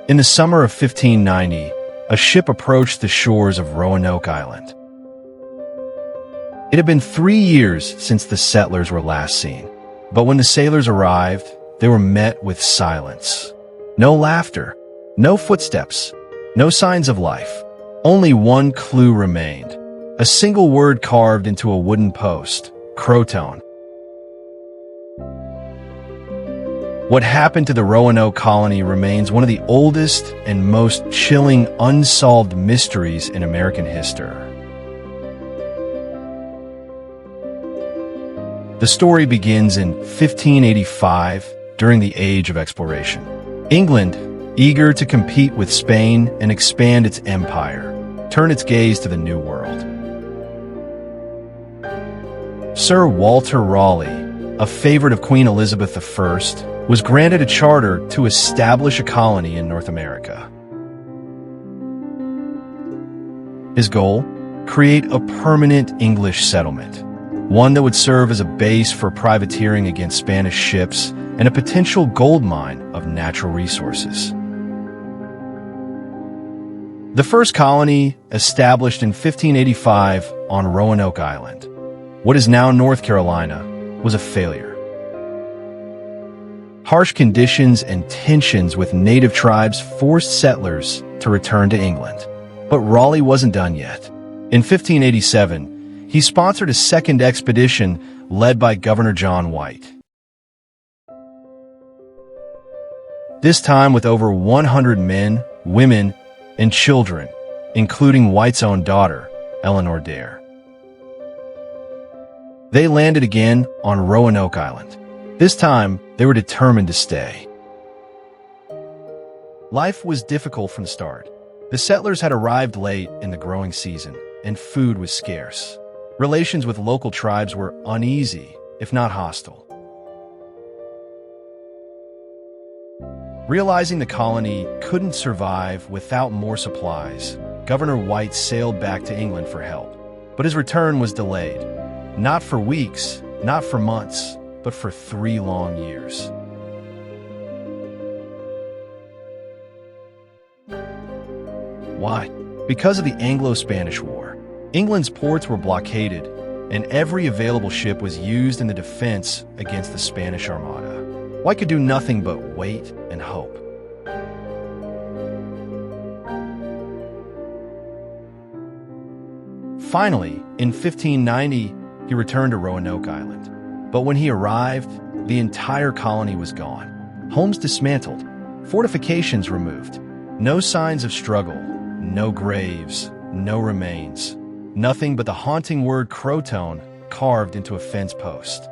In the summer of 1590, a ship approached the shores of Roanoke Island. It had been 3 years since the settlers were last seen, but when the sailors arrived, they were met with silence. No laughter, no footsteps, no signs of life. Only one clue remained. A single word carved into a wooden post: Croatoan. What happened to the Roanoke colony remains one of the oldest and most chilling unsolved mysteries in American history. The story begins in 1585, during the Age of Exploration. England, eager to compete with Spain and expand its empire, turned its gaze to the New World. Sir Walter Raleigh, a favorite of Queen Elizabeth I, was granted a charter to establish a colony in North America. His goal? Create a permanent English settlement, one that would serve as a base for privateering against Spanish ships and a potential gold mine of natural resources. The first colony, established in 1585 on Roanoke Island, what is now North Carolina, was a failure. Harsh conditions and tensions with native tribes forced settlers to return to England. But Raleigh wasn't done yet. In 1587, he sponsored a second expedition led by Governor John White. This time with over 100 men, women, and children, including White's own daughter, Eleanor Dare. They landed again on Roanoke Island. This time, they were determined to stay. Life was difficult from the start. The settlers had arrived late in the growing season, and food was scarce. Relations with local tribes were uneasy, if not hostile. Realizing the colony couldn't survive without more supplies, Governor White sailed back to England for help. But his return was delayed. Not for weeks, not for months, but for 3 long years. Why? Because of the Anglo-Spanish War. England's ports were blockaded, and every available ship was used in the defense against the Spanish Armada. White could do nothing but wait and hope. Finally, in 1590, he returned to Roanoke Island. But when he arrived, the entire colony was gone. Homes dismantled, fortifications removed. No signs of struggle, no graves, no remains. Nothing but the haunting word Croatoan carved into a fence post.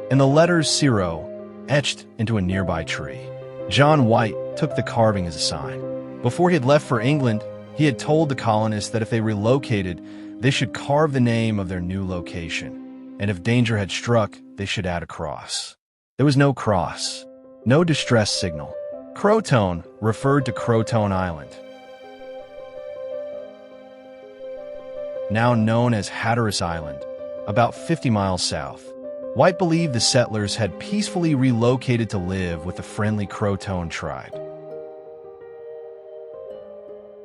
And the letters Ciro etched into a nearby tree. John White took the carving as a sign. Before he had left for England, he had told the colonists that if they relocated, they should carve the name of their new location, and if danger had struck, they should add a cross. There was no cross, no distress signal. Croatoan referred to Croatoan Island, now known as Hatteras Island, about 50 miles south. White believed the settlers had peacefully relocated to live with the friendly Croatoan tribe.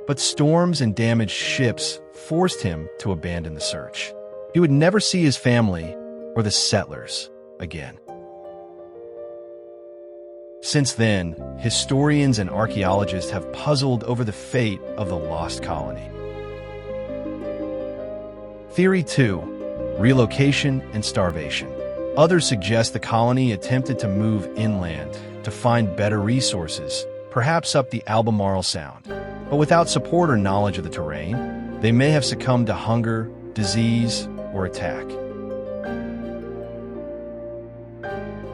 But storms and damaged ships forced him to abandon the search. He would never see his family or the settlers again. Since then, historians and archaeologists have puzzled over the fate of the lost colony. Theory 2: relocation and starvation. Others suggest the colony attempted to move inland to find better resources, perhaps up the Albemarle Sound. But without support or knowledge of the terrain, they may have succumbed to hunger, disease, or attack.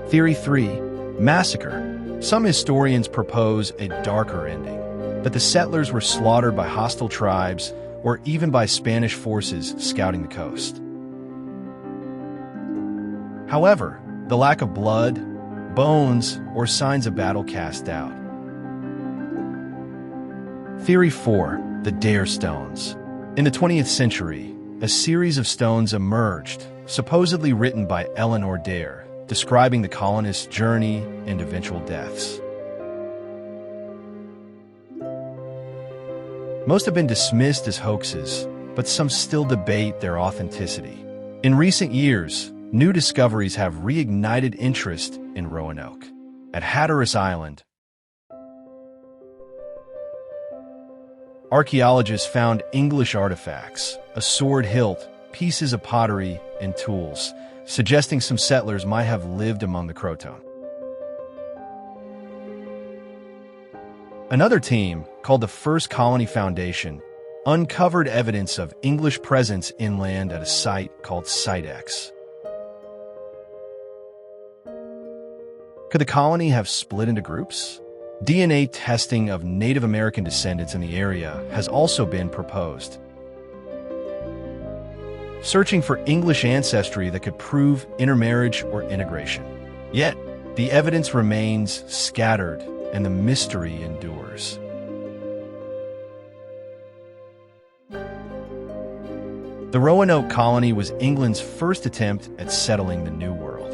Theory 3: massacre. Some historians propose a darker ending, that the settlers were slaughtered by hostile tribes or even by Spanish forces scouting the coast. However, the lack of blood, bones, or signs of battle cast doubt. Theory 4: the Dare Stones. In the 20th century, a series of stones emerged, supposedly written by Eleanor Dare, describing the colonists' journey and eventual deaths. Most have been dismissed as hoaxes, but some still debate their authenticity. In recent years, new discoveries have reignited interest in Roanoke. At Hatteras Island, archaeologists found English artifacts, a sword hilt, pieces of pottery, and tools, suggesting some settlers might have lived among the Croatoan. Another team, called the First Colony Foundation, uncovered evidence of English presence inland at a site called Site X. Could the colony have split into groups? DNA testing of Native American descendants in the area has also been proposed, searching for English ancestry that could prove intermarriage or integration. Yet, the evidence remains scattered and the mystery endures. The Roanoke colony was England's first attempt at settling the New World.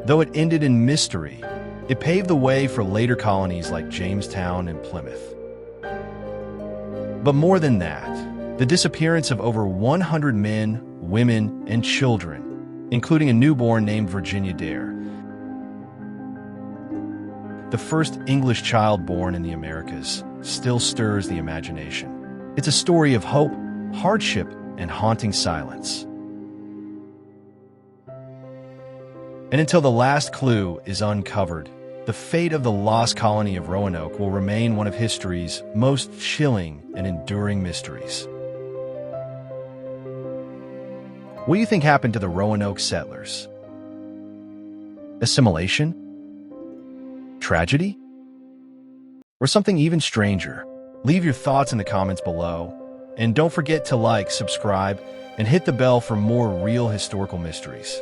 Though it ended in mystery, it paved the way for later colonies like Jamestown and Plymouth. But more than that, the disappearance of over 100 men, women, and children, including a newborn named Virginia Dare, the first English child born in the Americas, still stirs the imagination. It's a story of hope, hardship, and haunting silence. And until the last clue is uncovered, the fate of the lost colony of Roanoke will remain one of history's most chilling and enduring mysteries. What do you think happened to the Roanoke settlers? Assimilation? Tragedy? Or something even stranger? Leave your thoughts in the comments below. And don't forget to like, subscribe, and hit the bell for more real historical mysteries.